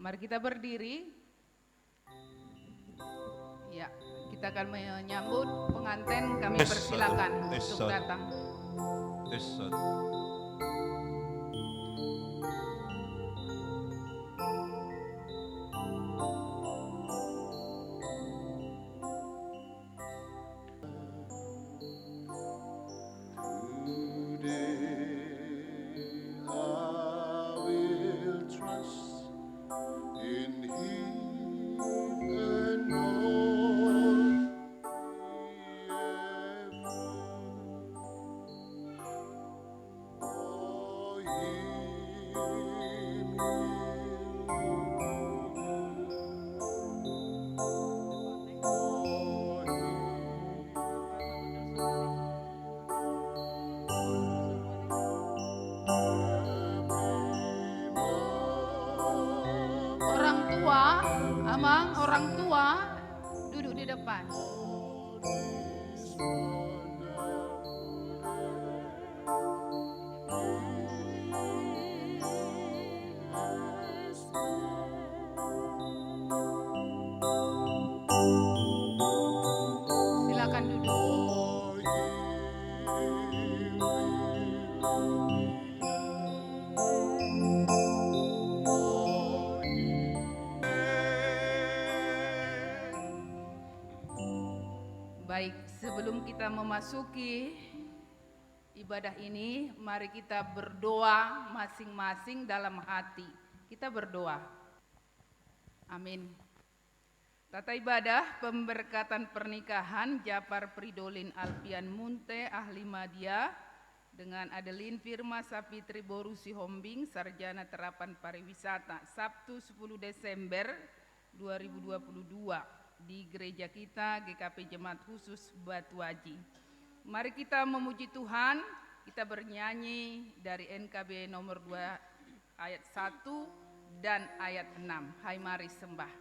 Mari kita berdiri. Ya, kita akan menyambut pengantin. Kami persilakan untuk datang. Orang tua duduk di depan. Silakan duduk. Baik, sebelum kita memasuki ibadah ini, mari kita berdoa masing-masing dalam hati. Kita berdoa. Amin. Tata ibadah pemberkatan pernikahan Japar Pridolin Alpian Munte ahli media dengan Adeline Firma Sapitri Boru Sihombing sarjana terapan pariwisata Sabtu 10 Desember 2022 di gereja kita GKP Jemaat Khusus Batu Aji. Mari kita memuji Tuhan, kita bernyanyi dari NKB nomor 2 ayat 1 dan ayat 6. Hai mari sembah.